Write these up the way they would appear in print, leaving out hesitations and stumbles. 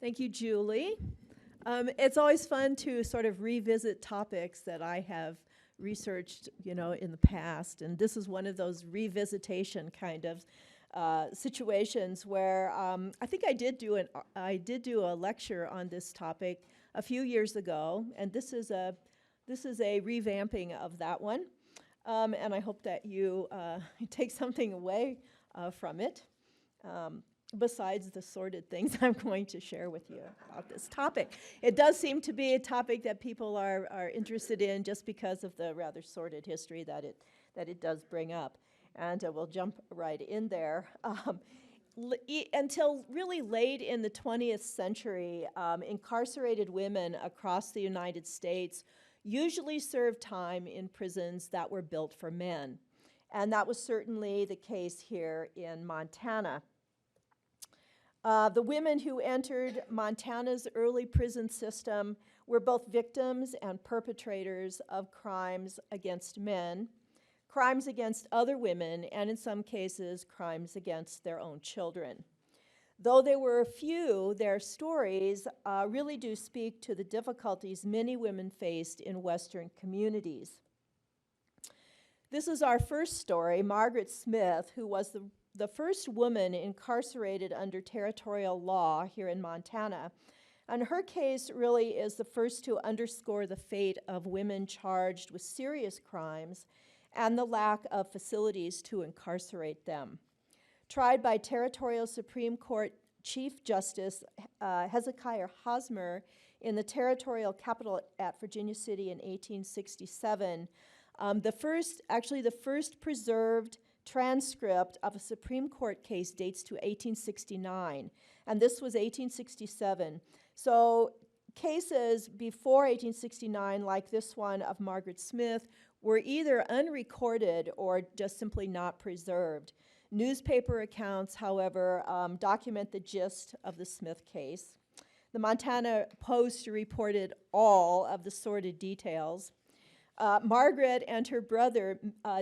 Thank you, Julie. It's always fun to sort of revisit topics that I have researched, in the past, and this is one of those revisitation kind of situations where I think I did do a lecture on this topic a few years ago, and this is a revamping of that one, and I hope that you take something away from it. Besides the sordid things I'm going to share with you about this topic. It does seem to be a topic that people are interested in just because of the rather sordid history that it does bring up. And we'll jump right in there. Until really late in the 20th century, incarcerated women across the United States usually served time in prisons that were built for men. And that was certainly the case here in Montana. The women who entered Montana's early prison system were both victims and perpetrators of crimes against men, crimes against other women, and in some cases, crimes against their own children. Though there were few, their stories really do speak to the difficulties many women faced in Western communities. This is our first story, Margaret Smith, who was the first woman incarcerated under territorial law here in Montana. And her case really is the first to underscore the fate of women charged with serious crimes and the lack of facilities to incarcerate them. Tried by Territorial Supreme Court Chief Justice Hezekiah Hosmer in the territorial capital at Virginia City in 1867, the first preserved transcript of a Supreme Court case dates to 1869, and this was 1867. So cases before 1869, like this one of Margaret Smith, were either unrecorded or just simply not preserved. Newspaper accounts, however, document the gist of the Smith case. The Montana Post reported all of the sordid details. Margaret and her brother,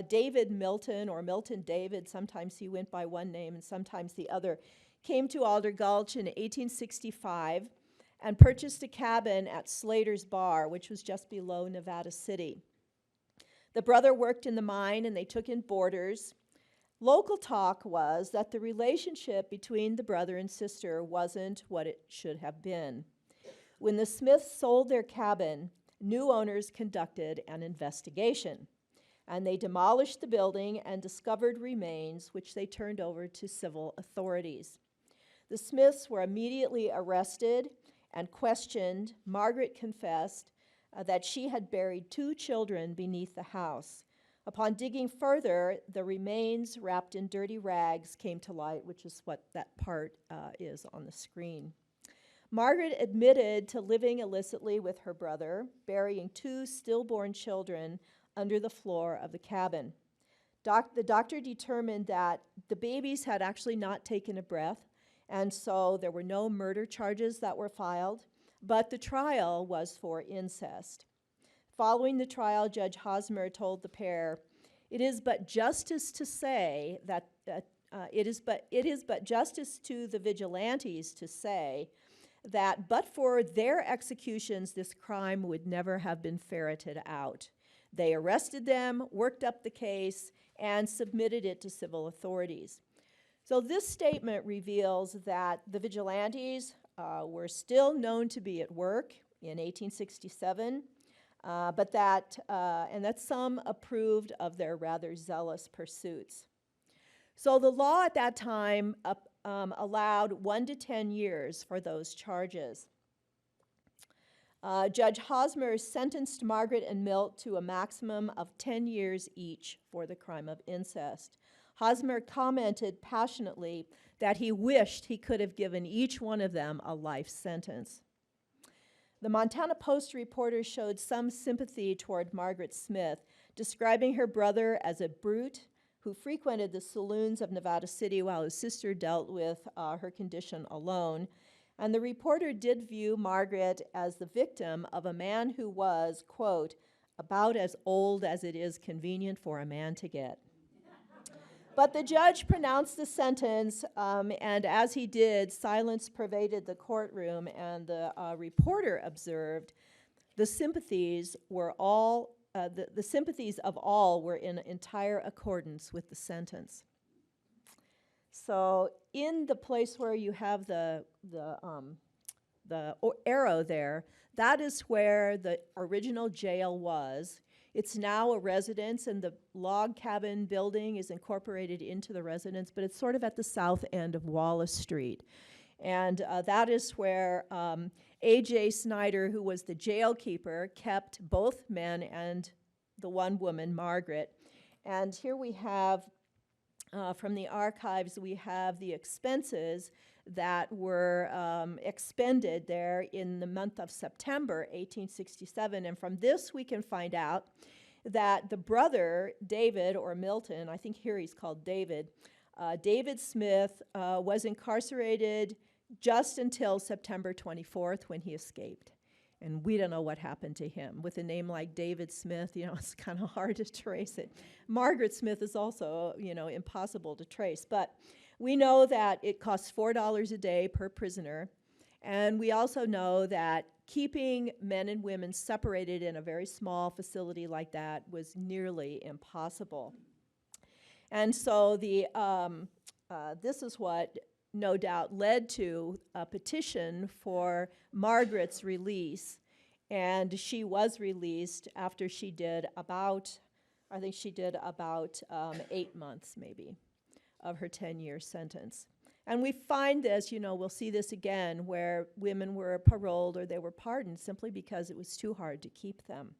David Milton, or Milton David, sometimes he went by one name and sometimes the other, came to Alder Gulch in 1865 and purchased a cabin at Slater's Bar, which was just below Nevada City. The brother worked in the mine and they took in boarders. Local talk was that the relationship between the brother and sister wasn't what it should have been. When the Smiths sold their cabin, new owners conducted an investigation, and they demolished the building and discovered remains, which they turned over to civil authorities. The Smiths were immediately arrested and questioned. Margaret confessed that she had buried 2 children beneath the house. Upon digging further, the remains wrapped in dirty rags came to light, which is what that part is on the screen. Margaret admitted to living illicitly with her brother, burying 2 stillborn children under the floor of the cabin. The doctor determined that the babies had actually not taken a breath, and so there were no murder charges that were filed, but the trial was for incest. Following the trial, Judge Hosmer told the pair, "It is but justice to say that it is but justice to the vigilantes to say that but for their executions, this crime would never have been ferreted out. They arrested them, worked up the case, and submitted it to civil authorities." So this statement reveals that the vigilantes were still known to be at work in 1867, but that some approved of their rather zealous pursuits. So the law at that time allowed 1 to 10 years for those charges. Judge Hosmer sentenced Margaret and Milt to a maximum of 10 years each for the crime of incest. Hosmer commented passionately that he wished he could have given each one of them a life sentence. The Montana Post reporter showed some sympathy toward Margaret Smith, describing her brother as a brute who frequented the saloons of Nevada City while his sister dealt with her condition alone. And the reporter did view Margaret as the victim of a man who was, quote, about as old as it is convenient for a man to get. But the judge pronounced the sentence, and as he did, silence pervaded the courtroom, and the reporter observed the sympathies were all, the sympathies of all were in entire accordance with the sentence. So in the place where you have the arrow there, that is where the original jail was. It's now a residence, and the log cabin building is incorporated into the residence, but it's sort of at the south end of Wallace Street. And that is where A.J. Snyder, who was the jail keeper, kept both men and the one woman, Margaret. And here we have, from the archives, we have the expenses that were expended there in the month of September 1867. And from this we can find out that the brother, David, or Milton, I think here he's called David, David Smith was incarcerated just until September 24th when he escaped. And we don't know what happened to him. With a name like David Smith, you know, it's kind of hard to trace it. Margaret Smith is also, you know, impossible to trace. But we know that it costs $4 a day per prisoner. And we also know that keeping men and women separated in a very small facility like that was nearly impossible. And so this is what no doubt led to a petition for Margaret's release. And she was released after she did about, I think she did about 8 months maybe of her 10-year sentence. And we find this, you know, we'll see this again, where women were paroled or they were pardoned simply because it was too hard to keep them.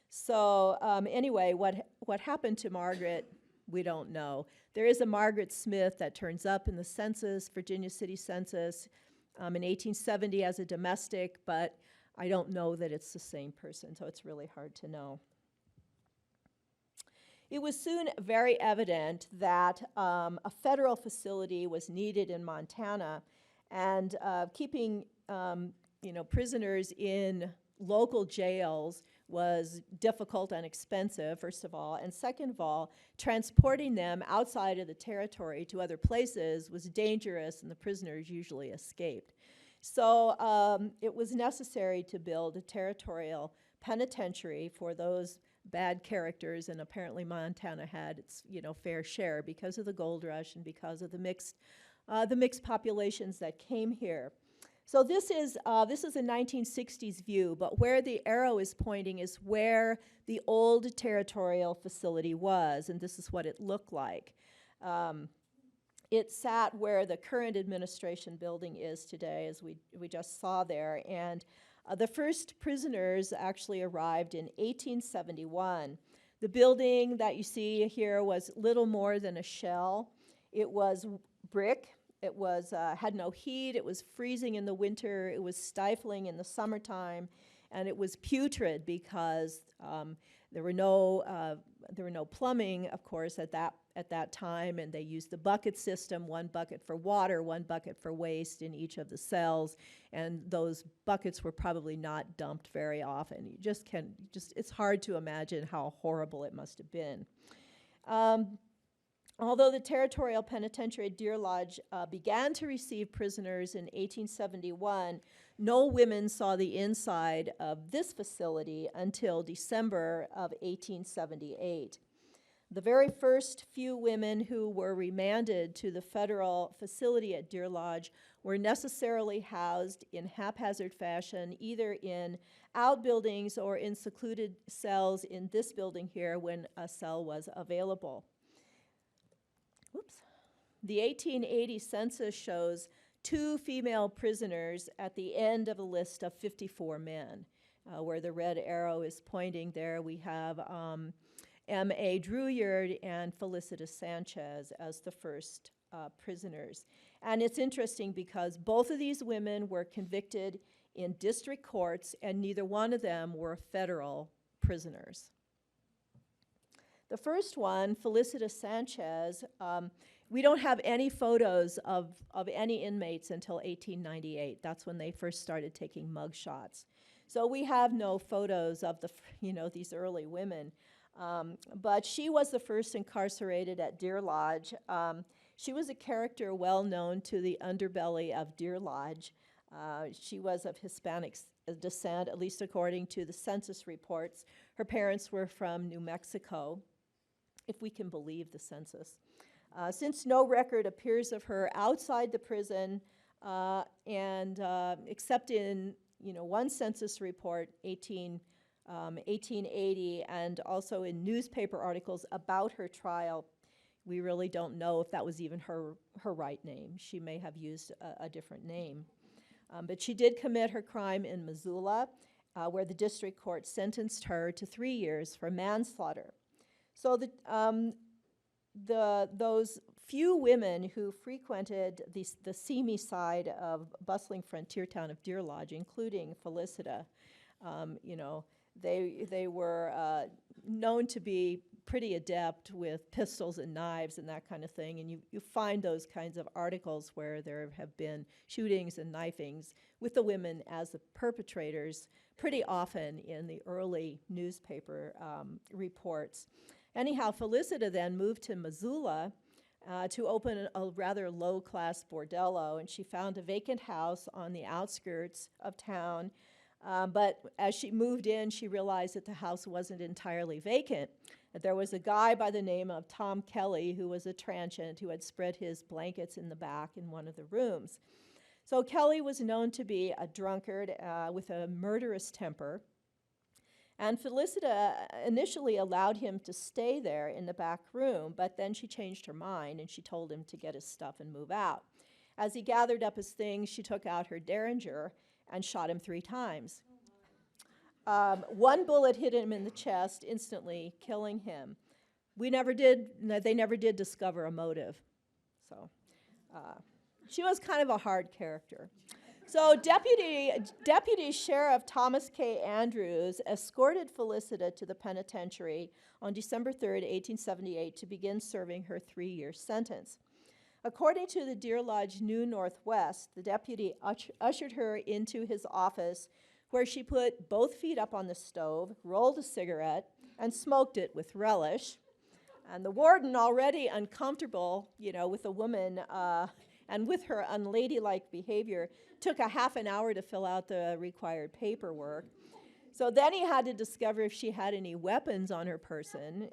So anyway, what happened to Margaret, we don't know. There is a Margaret Smith that turns up in the census, Virginia City Census, in 1870 as a domestic, but I don't know that it's the same person, so it's really hard to know. It was soon very evident that a federal facility was needed in Montana, and keeping prisoners in local jails was difficult and expensive, first of all, and second of all, transporting them outside of the territory to other places was dangerous, and the prisoners usually escaped. So it was necessary to build a territorial penitentiary for those bad characters, and apparently Montana had its fair share because of the gold rush and because of the mixed populations that came here. So this is a 1960s view, but where the arrow is pointing is where the old territorial facility was, and this is what it looked like. It sat where the current administration building is today, as we just saw there, and the first prisoners actually arrived in 1871. The building that you see here was little more than a shell. It was brick. It was had no heat. It was freezing in the winter. It was stifling in the summertime, and it was putrid because there were no plumbing, of course, at that time, and they used the bucket system: one bucket for water, one bucket for waste in each of the cells, and those buckets were probably not dumped very often. It's hard to imagine how horrible it must have been. Although the Territorial Penitentiary at Deer Lodge began to receive prisoners in 1871, no women saw the inside of this facility until December of 1878. The very first few women who were remanded to the federal facility at Deer Lodge were necessarily housed in haphazard fashion, either in outbuildings or in secluded cells in this building here when a cell was available. Oops. The 1880 census shows 2 female prisoners at the end of a list of 54 men. Where the red arrow is pointing there, we have M.A. Drouillyard and Felicitas Sanchez as the first prisoners. And it's interesting because both of these women were convicted in district courts, and neither one of them were federal prisoners. The first one, Felicitas Sanchez, we don't have any photos of any inmates until 1898. That's when they first started taking mug shots. So we have no photos of these early women. But she was the first incarcerated at Deer Lodge. She was a character well known to the underbelly of Deer Lodge. She was of Hispanic descent, at least according to the census reports. Her parents were from New Mexico, if we can believe the census. Since no record appears of her outside the prison, except in one census report, 1880, and also in newspaper articles about her trial, we really don't know if that was even her right name. She may have used a different name. But she did commit her crime in Missoula, where the district court sentenced her to 3 years for manslaughter. So those few women who frequented the seamy side of bustling frontier town of Deer Lodge, including Felicita, they were known to be pretty adept with pistols and knives and that kind of thing. And you find those kinds of articles where there have been shootings and knifings with the women as the perpetrators pretty often in the early newspaper reports. Anyhow, Felicita then moved to Missoula to open a rather low-class bordello, and she found a vacant house on the outskirts of town. But as she moved in, she realized that the house wasn't entirely vacant, that there was a guy by the name of Tom Kelly who was a transient who had spread his blankets in the back in one of the rooms. So Kelly was known to be a drunkard with a murderous temper, and Felicita initially allowed him to stay there in the back room, but then she changed her mind and she told him to get his stuff and move out. As he gathered up his things, she took out her Derringer and shot him 3 times. One bullet hit him in the chest, instantly killing him. They never did discover a motive. So she was kind of a hard character. So Deputy Sheriff Thomas K. Andrews escorted Felicita to the penitentiary on December 3rd, 1878, to begin serving her 3-year sentence. According to the Deer Lodge New Northwest, the deputy ushered her into his office, where she put both feet up on the stove, rolled a cigarette, and smoked it with relish. And the warden, already uncomfortable, with a woman and with her unladylike behavior, took a half an hour to fill out the required paperwork. So then he had to discover if she had any weapons on her person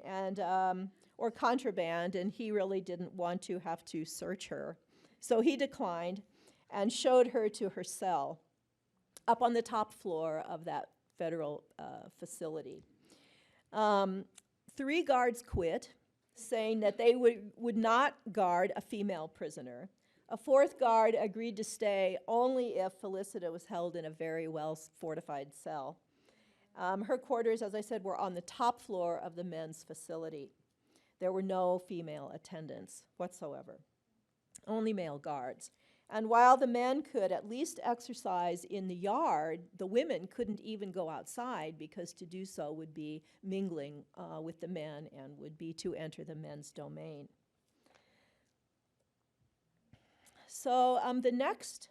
or contraband, and he really didn't want to have to search her. So he declined and showed her to her cell up on the top floor of that federal facility. 3 guards quit, saying that they would not guard a female prisoner. A 4th guard agreed to stay only if Felicita was held in a very well-fortified cell. Her quarters, as I said, were on the top floor of the men's facility. There were no female attendants whatsoever, only male guards. And while the men could at least exercise in the yard, the women couldn't even go outside, because to do so would be mingling with the men and would be to enter the men's domain. So the next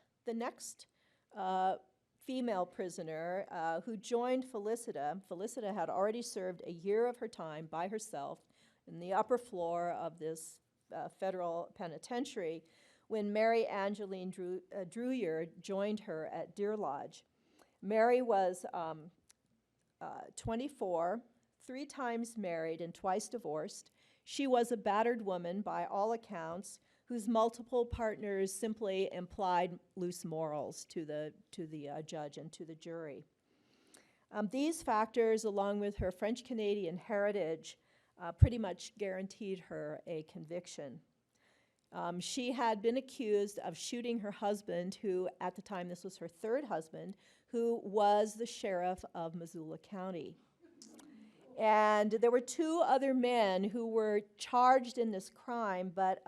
female prisoner who joined Felicita had already served a year of her time by herself in the upper floor of this federal penitentiary when Mary Angeline Drouillyard joined her at Deer Lodge. Mary was 24, 3 times married and twice divorced. She was a battered woman by all accounts, whose multiple partners simply implied loose morals to the judge and to the jury. These factors, along with her French-Canadian heritage, pretty much guaranteed her a conviction. She had been accused of shooting her husband, who at the time, this was her 3rd husband, who was the sheriff of Missoula County. And there were 2 other men who were charged in this crime, but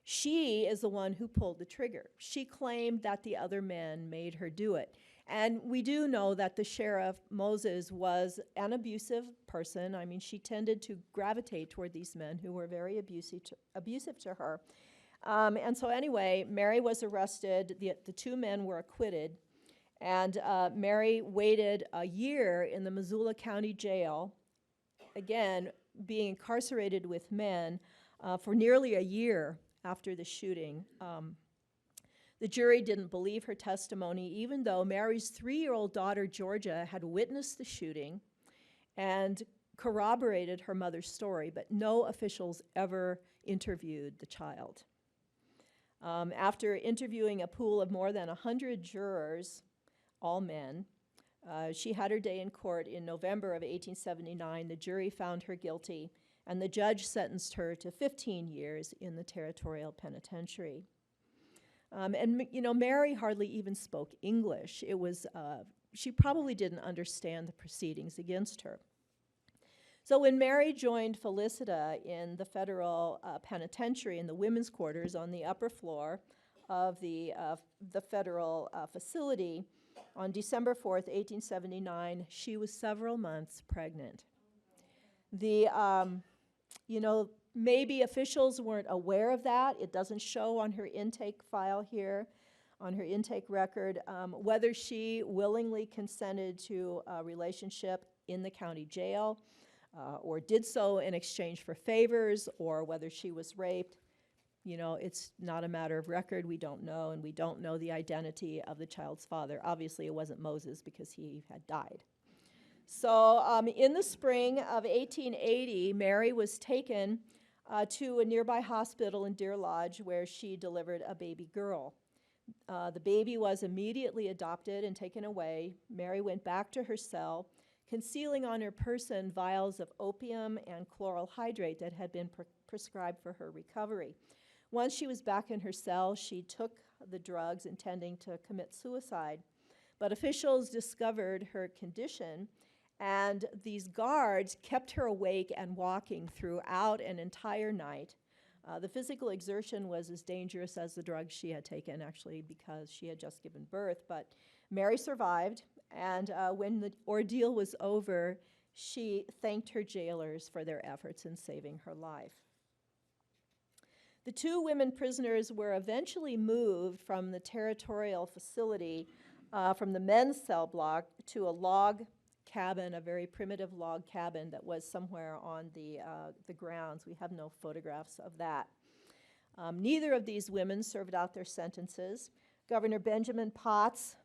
she is the one who pulled the trigger. She claimed that the other men made her do it. And we do know that the sheriff, Moses, was an abusive person. I mean, she tended to gravitate toward these men who were very abusive to her. And so anyway, Mary was arrested. The 2 men were acquitted. And Mary waited a year in the Missoula County Jail again, being incarcerated with men for nearly a year after the shooting. The jury didn't believe her testimony, even though Mary's 3-year-old daughter, Georgia, had witnessed the shooting and corroborated her mother's story, but no officials ever interviewed the child. After interviewing a pool of more than 100 jurors, all men, she had her day in court in November of 1879. The jury found her guilty, and the judge sentenced her to 15 years in the territorial penitentiary. Mary hardly even spoke English. She probably didn't understand the proceedings against her. So when Mary joined Felicita in the federal penitentiary in the women's quarters on the upper floor of the federal facility, on December 4th, 1879, she was several months pregnant. Maybe officials weren't aware of that. It doesn't show on her intake file here, on her intake record, whether she willingly consented to a relationship in the county jail or did so in exchange for favors, or whether she was raped. It's not a matter of record. We don't know, and we don't know the identity of the child's father. Obviously, it wasn't Moses because he had died. So in the spring of 1880, Mary was taken to a nearby hospital in Deer Lodge where she delivered a baby girl. The baby was immediately adopted and taken away. Mary went back to her cell, concealing on her person vials of opium and chloral hydrate that had been prescribed for her recovery. Once she was back in her cell, she took the drugs intending to commit suicide. But officials discovered her condition, and these guards kept her awake and walking throughout an entire night. The physical exertion was as dangerous as the drugs she had taken, actually, because she had just given birth. But Mary survived, and when the ordeal was over, she thanked her jailers for their efforts in saving her life. The 2 women prisoners were eventually moved from the territorial facility, from the men's cell block, to a log cabin, a very primitive log cabin that was somewhere on the grounds. We have no photographs of that. Neither of these women served out their sentences. Governor Benjamin Potts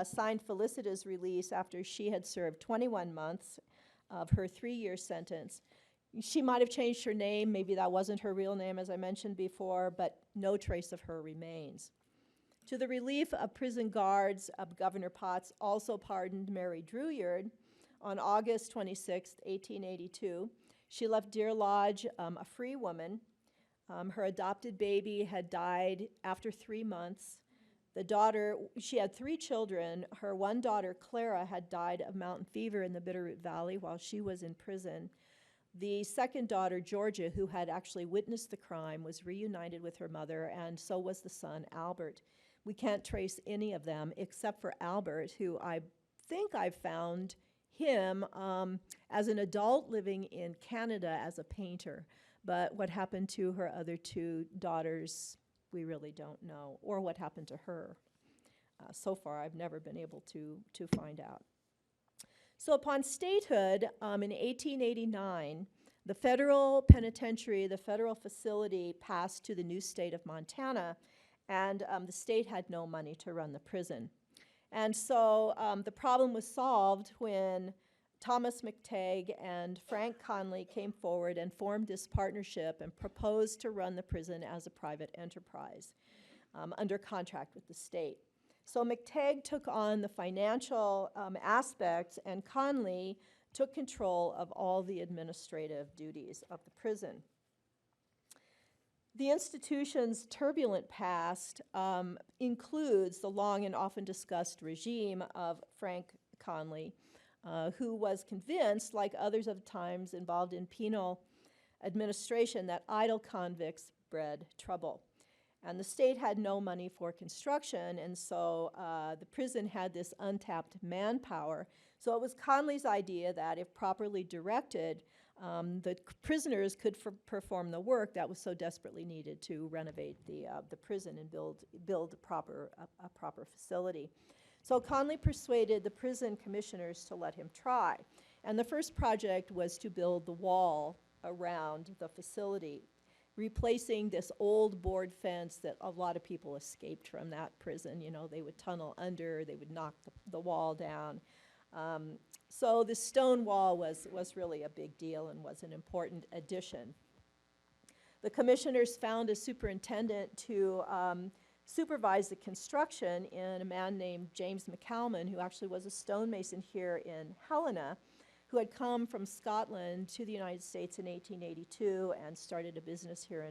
signed Felicita's release after she had served 21 months of her 3-year sentence. She might have changed her name. Maybe that wasn't her real name, as I mentioned before, but no trace of her remains. To the relief of prison guards, Governor Potts also pardoned Mary Drouillyard on August 26, 1882. She left Deer Lodge a free woman. Her adopted baby had died after 3 months. She had 3 children. Her one daughter, Clara, had died of mountain fever in the Bitterroot Valley while she was in prison. The second daughter, Georgia, who had actually witnessed the crime, was reunited with her mother, and so was the son, Albert. We can't trace any of them except for Albert, who I think I found him as an adult living in Canada as a painter. But what happened to her other 2 daughters, we really don't know, or what happened to her. So far, I've never been able to find out. So upon statehood, in 1889, the federal penitentiary, the federal facility, passed to the new state of Montana, and the state had no money to run the prison. And so the problem was solved when Thomas McTagg and Frank Conley came forward and formed this partnership and proposed to run the prison as a private enterprise under contract with the state. So McTagg took on the financial aspects, and Conley took control of all the administrative duties of the prison. The institution's turbulent past includes the long and often discussed regime of Frank Conley, who was convinced, like others of the times involved in penal administration, that idle convicts bred trouble. And the state had no money for construction, and so the prison had this untapped manpower. So it was Conley's idea that if properly directed, the prisoners could perform the work that was so desperately needed to renovate the prison and build a proper facility. So Conley persuaded the prison commissioners to let him try. And the first project was to build the wall around the facility, replacing this old board fence that a lot of people escaped from that prison. You know, they would tunnel under, they would knock the wall down. So the stone wall was really a big deal and was an important addition. The commissioners found a superintendent to supervised the construction in a man named James McCalman, who actually was a stonemason here in Helena, who had come from Scotland to the United States in 1882 and started a business here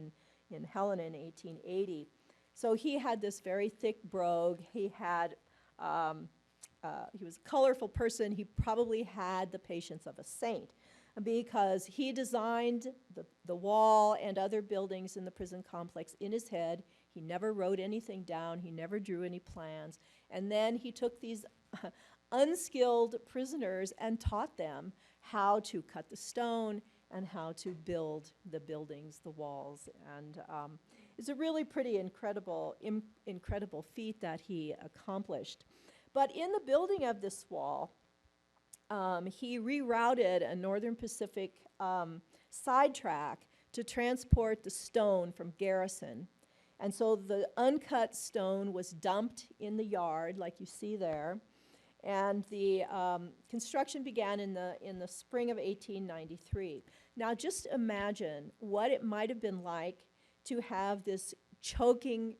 in Helena in 1880. So he had this very thick brogue. He had, he was a colorful person. He probably had the patience of a saint, because he designed the wall and other buildings in the prison complex in his head. He never wrote anything down. He never drew any plans. And then he took these unskilled prisoners and taught them how to cut the stone and how to build the buildings, the walls. And it's a really pretty incredible feat that he accomplished. But in the building of this wall, he rerouted a Northern Pacific sidetrack to transport the stone from Garrison. And so the uncut stone was dumped in the yard, like you see there. And the construction began in the spring of 1893. Now just imagine what it might have been like to have this choking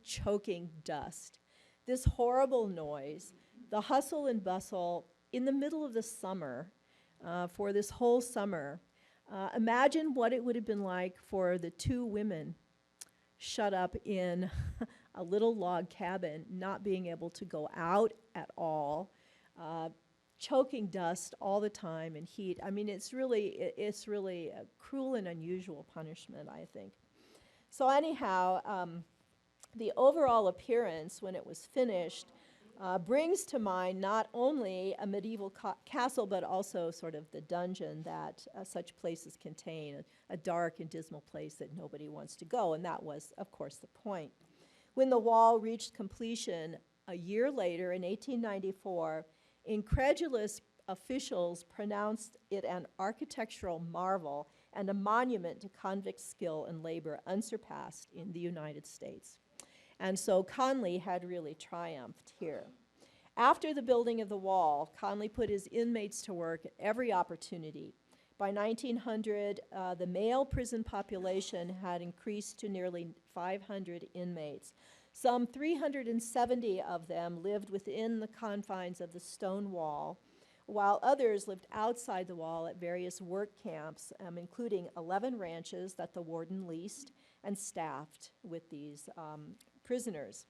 dust, this horrible noise, the hustle and bustle in the middle of the summer, for this whole summer. Imagine what it would have been like for the two women shut up in a little log cabin, not being able to go out at all, choking dust all the time and heat. I mean, it's really a cruel and unusual punishment, I think. So anyhow, the overall appearance when it was finished brings to mind not only a medieval castle, but also sort of the dungeon that such places contain, a dark and dismal place that nobody wants to go, and that was, of course, the point. When the wall reached completion a year later, in 1894, incredulous officials pronounced it an architectural marvel and a monument to convict skill and labor unsurpassed in the United States. And so Conley had really triumphed here. After the building of the wall, Conley put his inmates to work at every opportunity. By 1900, the male prison population had increased to nearly 500 inmates. Some 370 of them lived within the confines of the stone wall, while others lived outside the wall at various work camps, including 11 ranches that the warden leased and staffed with these prisoners.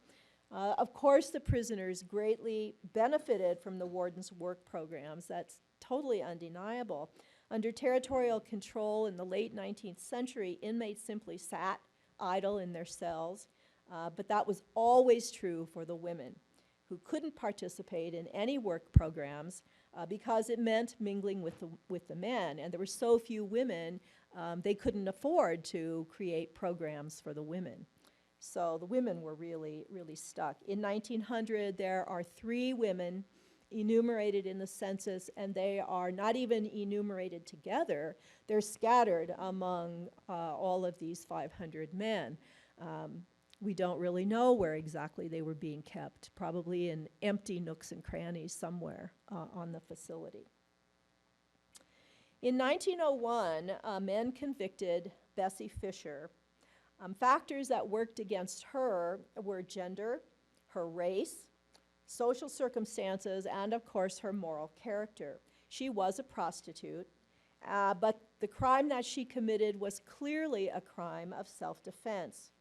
Of course, the prisoners greatly benefited from the warden's work programs. That's totally undeniable. Under territorial control in the late 19th century, inmates simply sat idle in their cells, but that was always true for the women, who couldn't participate in any work programs because it meant mingling with the men, and there were so few women, they couldn't afford to create programs for the women. So the women were really stuck. In 1900, there are 3 women enumerated in the census, and they are not even enumerated together. They're scattered among all of these 500 men. We don't really know where exactly they were being kept, probably in empty nooks and crannies somewhere on the facility. In 1901, men convicted Bessie Fisher. Factors that worked against her were gender, her race, social circumstances, and of course her moral character. She was a prostitute, but the crime that she committed was clearly a crime of self-defense.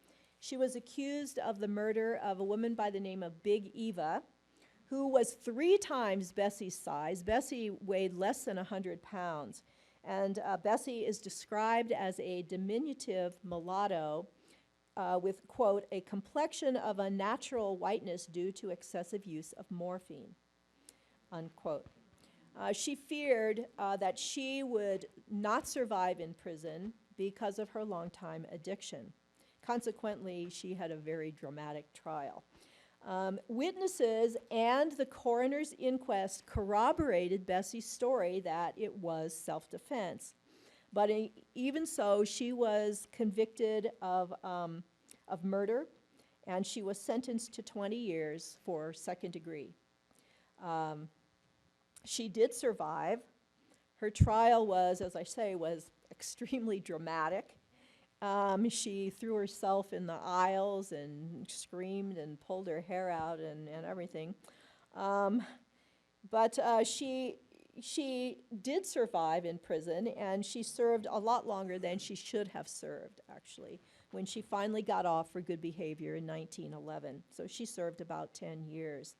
She was accused of the murder of a woman by the name of Big Eva, who was 3 times Bessie's size. Bessie weighed less than 100 pounds. And Bessie is described as a diminutive mulatto with, quote, a complexion of unnatural whiteness due to excessive use of morphine, unquote. She feared that she would not survive in prison because of her longtime addiction. Consequently, she had a very dramatic trial. Witnesses and the coroner's inquest corroborated Bessie's story that it was self-defense. But even so, she was convicted of murder, and she was sentenced to 20 years for second degree. She did survive. Her trial was, as I say, was extremely dramatic. She threw herself in the aisles and screamed and pulled her hair out and everything. But she did survive in prison, and she served a lot longer than she should have served, actually, when she finally got off for good behavior in 1911. So she served about 10 years.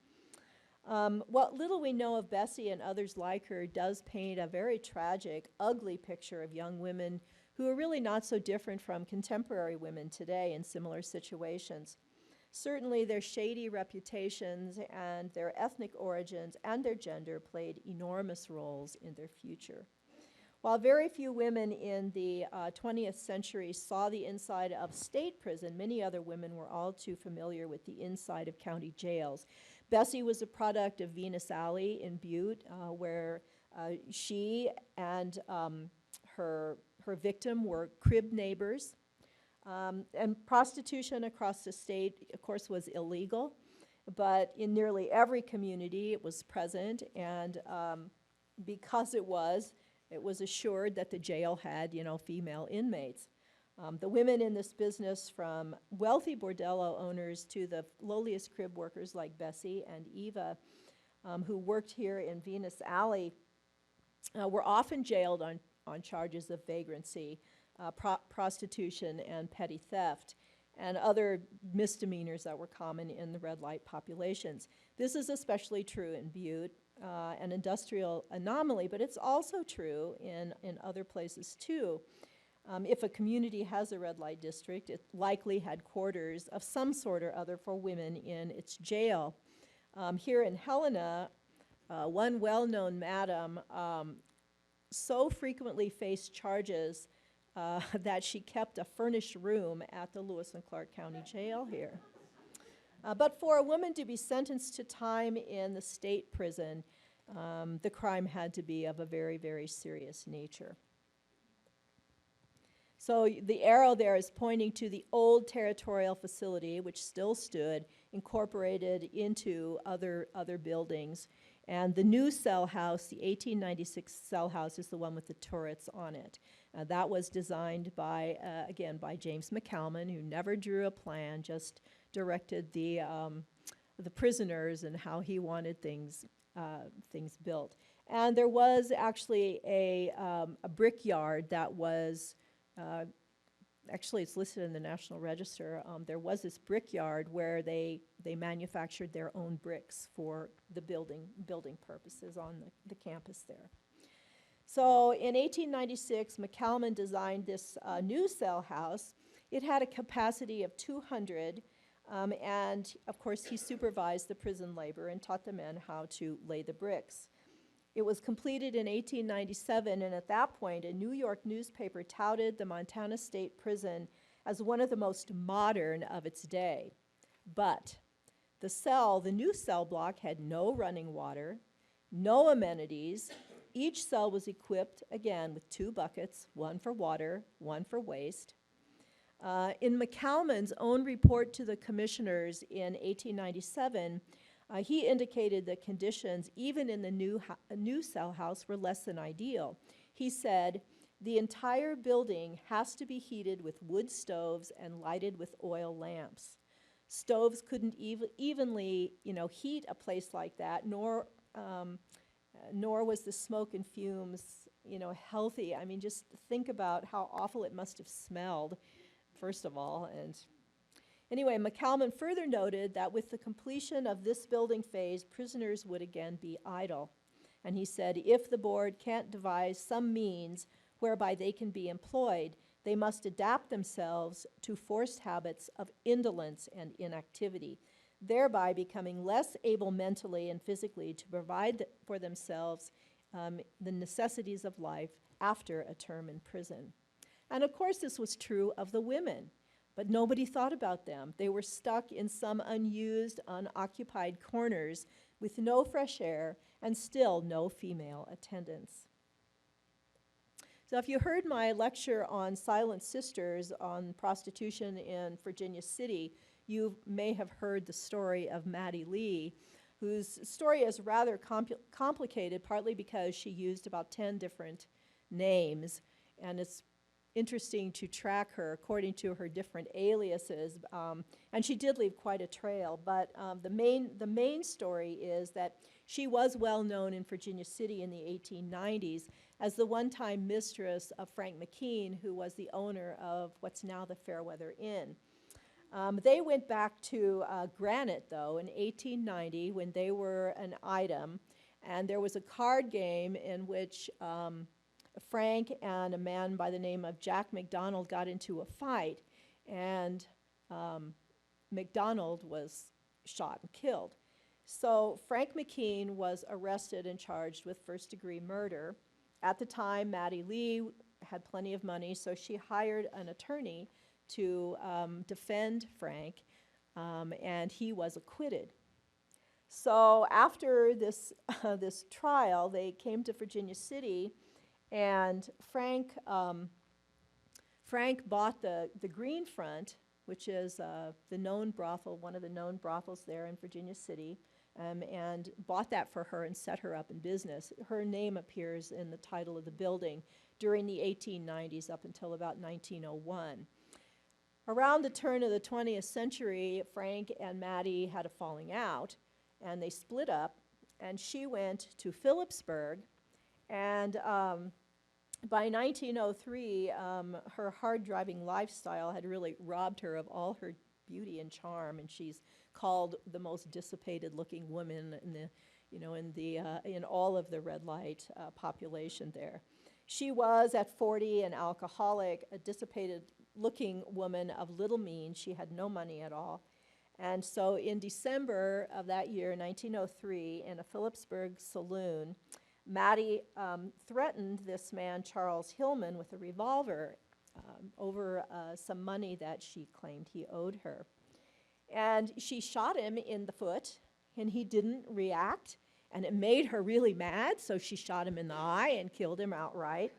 What little we know of Bessie and others like her does paint a very tragic, ugly picture of young women who are really not so different from contemporary women today in similar situations. Certainly their shady reputations and their ethnic origins and their gender played enormous roles in their future. While very few women in the 20th century saw the inside of state prison, many other women were all too familiar with the inside of county jails. Bessie was a product of Venus Alley in Butte, where she and her victim were crib neighbors. And prostitution across the state, of course, was illegal, but in nearly every community it was present, and because it was assured that the jail had, female inmates. The women in this business, from wealthy bordello owners to the lowliest crib workers like Bessie and Eva, who worked here in Venus Alley, were often jailed on charges of vagrancy, prostitution, and petty theft, and other misdemeanors that were common in the red light populations. This is especially true in Butte, an industrial anomaly, but it's also true in other places too. If a community has a red light district, it likely had quarters of some sort or other for women in its jail. Here in Helena, one well-known madam so frequently faced charges that she kept a furnished room at the Lewis and Clark County Jail here. But for a woman to be sentenced to time in the state prison, the crime had to be of a very, very serious nature. So the arrow there is pointing to the old territorial facility, which still stood, incorporated into other buildings. And the new cell house, the 1896 cell house, is the one with the turrets on it. That was designed by, again, by James McCalman, who never drew a plan, just directed the prisoners and how he wanted things built. And there was actually a brickyard that was, actually it's listed in the National Register. There was this brickyard where they manufactured their own bricks for the building purposes on the campus there. So in 1896, McCalman designed this new cell house. It had a capacity of 200, and of course he supervised the prison labor and taught the men how to lay the bricks. It was completed in 1897, and at that point, a New York newspaper touted the Montana State Prison as one of the most modern of its day. But the new cell block had no running water, no amenities. Each cell was equipped, again, with 2 buckets, one for water, one for waste. In McCalman's own report to the commissioners in 1897, he indicated that conditions, even in the new cell house, were less than ideal. He said, the entire building has to be heated with wood stoves and lighted with oil lamps. Stoves couldn't evenly, heat a place like that, nor was the smoke and fumes, healthy. I mean, just think about how awful it must have smelled, first of all. And anyway, McCalman further noted that with the completion of this building phase, prisoners would again be idle. And he said, if the board can't devise some means whereby they can be employed, they must adapt themselves to forced habits of indolence and inactivity, thereby becoming less able mentally and physically to provide for themselves the necessities of life after a term in prison. And of course, this was true of the women. but nobody thought about them. They were stuck in some unused, unoccupied corners with no fresh air and still no female attendants. So if you heard my lecture on Silent Sisters on prostitution in Virginia City, you may have heard the story of Maddie Lee, whose story is rather complicated, partly because she used about 10 different names, and it's interesting to track her according to her different aliases, and she did leave quite a trail, but the main story is that she was well known in Virginia City in the 1890s as the one-time mistress of Frank McKean, who was the owner of what's now the Fairweather Inn. They went back to Granite, though, in 1890 when they were an item, and there was a card game in which Frank and a man by the name of Jack McDonald got into a fight, and McDonald was shot and killed. So Frank McKean was arrested and charged with first-degree murder. At the time, Maddie Lee had plenty of money, so she hired an attorney to defend Frank, and he was acquitted. So after this, this trial, they came to Virginia City, and Frank bought the Green Front, which is the known brothel, one of the known brothels there in Virginia City, and bought that for her and set her up in business. Her name appears in the title of the building during the 1890s up until about 1901. Around the turn of the 20th century, Frank and Maddie had a falling out, and they split up, and she went to Phillipsburg, and by 1903, her hard-driving lifestyle had really robbed her of all her beauty and charm, and she's called the most dissipated-looking woman in the, in all of the red light population there. She was, at 40, an alcoholic, a dissipated-looking woman of little means. She had no money at all. And so in December of that year, 1903, in a Phillipsburg saloon, Maddie threatened this man, Charles Hillman, with a revolver over some money that she claimed he owed her. And she shot him in the foot, and he didn't react, and it made her really mad, so she shot him in the eye and killed him outright.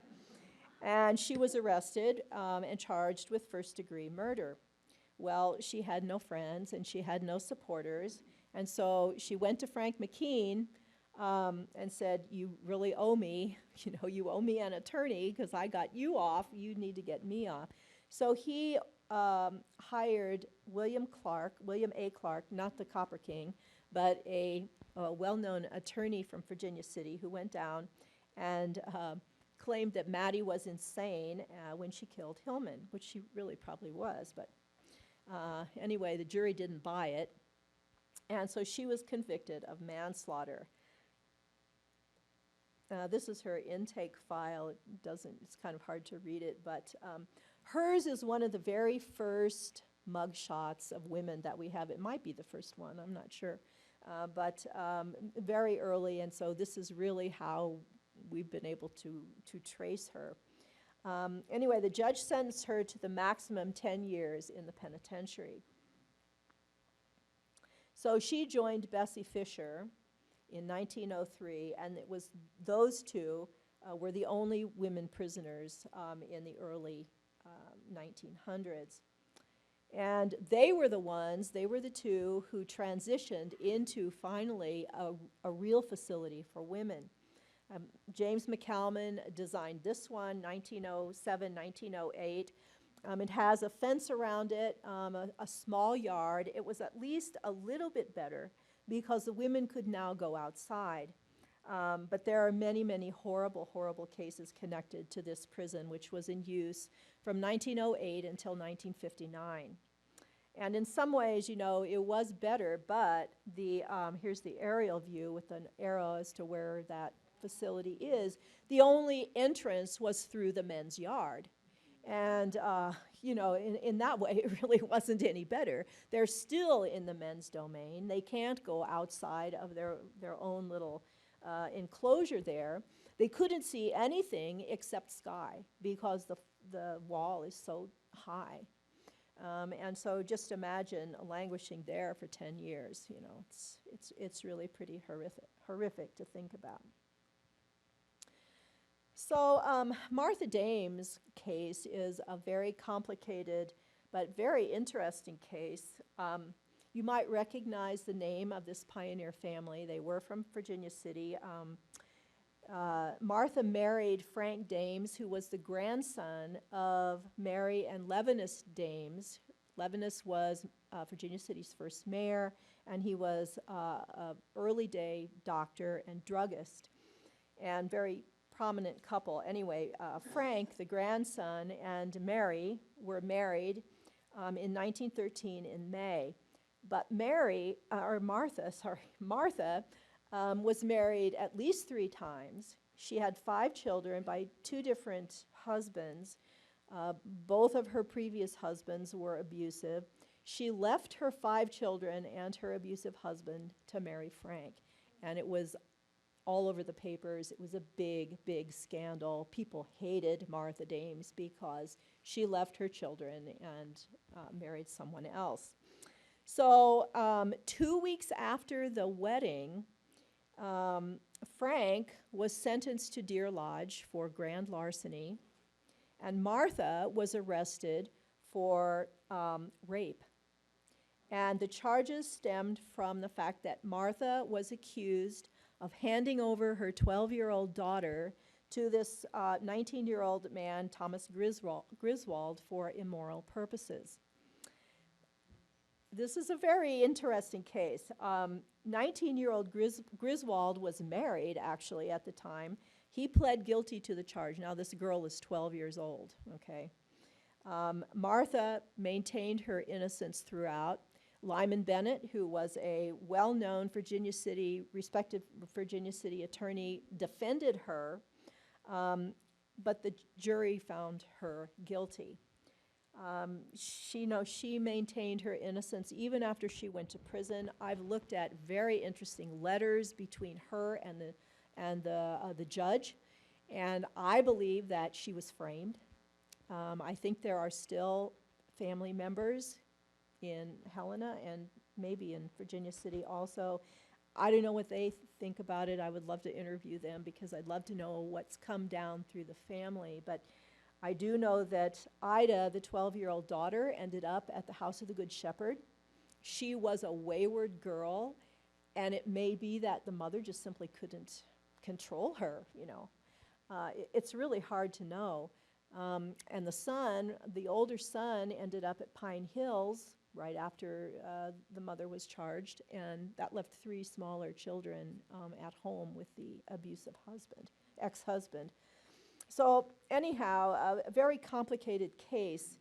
And she was arrested and charged with first-degree murder. Well, she had no friends, and she had no supporters, and so she went to Frank McKean and said, "You really owe me, you owe me an attorney because I got you off, you need to get me off." So he hired William A. Clark, not the Copper King, but a well-known attorney from Virginia City who went down and claimed that Maddie was insane when she killed Hillman, which she really probably was, but anyway, the jury didn't buy it, and so she was convicted of manslaughter. This is her intake file. It's kind of hard to read it, but hers is one of the very first mugshots of women that we have. It might be the first one, I'm not sure, but very early, and so this is really how we've been able to trace her. Anyway, the judge sentenced her to the maximum 10 years in the penitentiary. So she joined Bessie Fisher in 1903, and it was those two were the only women prisoners in the early 1900s. And they were the two who transitioned into finally a real facility for women. James McCalman designed this one, 1907, 1908. It has a fence around it, a small yard. It was at least a little bit better because the women could now go outside. But there are many, many horrible, horrible cases connected to this prison, which was in use from 1908 until 1959. And in some ways, it was better, but here's the aerial view with an arrow as to where that facility is. The only entrance was through the men's yard. And, in that way, it really wasn't any better. They're still in the men's domain. They can't go outside of their own little enclosure there. They couldn't see anything except sky because the wall is so high. And so just imagine languishing there for 10 years. You know, it's really pretty horrific to think about. So Martha Dames' case is a very complicated but very interesting case. You might recognize the name of this pioneer family. They were from Virginia City. Martha married Frank Dames, who was the grandson of Mary and Levinus Dames. Levinus was Virginia City's first mayor, and he was an early day doctor and druggist, and very prominent couple. Anyway, Frank, the grandson, and Mary were married in 1913 in May. But Martha was married at least 3 times. She had 5 children by 2 different husbands. Both of her previous husbands were abusive. She left her 5 children and her abusive husband to marry Frank. And it was all over the papers. It was a big, big scandal. People hated Martha Dames because she left her children and married someone else. So 2 weeks after the wedding, Frank was sentenced to Deer Lodge for grand larceny, and Martha was arrested for rape. And the charges stemmed from the fact that Martha was accused of handing over her 12-year-old daughter to this 19-year-old man, Thomas Griswold, for immoral purposes. This is a very interesting case. 19-year-old Griswold was married, actually, at the time. He pled guilty to the charge. Now, this girl is 12 years old, okay? Martha maintained her innocence throughout. Lyman Bennett, who was a well-known respected Virginia City attorney, defended her, but the jury found her guilty. She maintained her innocence even after she went to prison. I've looked at very interesting letters between her and the judge, and I believe that she was framed. I think there are still family members in Helena and maybe in Virginia City also. I don't know what they think about it. I would love to interview them because I'd love to know what's come down through the family. But I do know that Ida, the 12-year-old daughter, ended up at the House of the Good Shepherd. She was a wayward girl, and it may be that the mother just simply couldn't control her, you know. It's really hard to know. And the son, the older son, ended up at Pine Hills right after the mother was charged, and that left 3 smaller children at home with the abusive ex-husband. So anyhow, a very complicated case.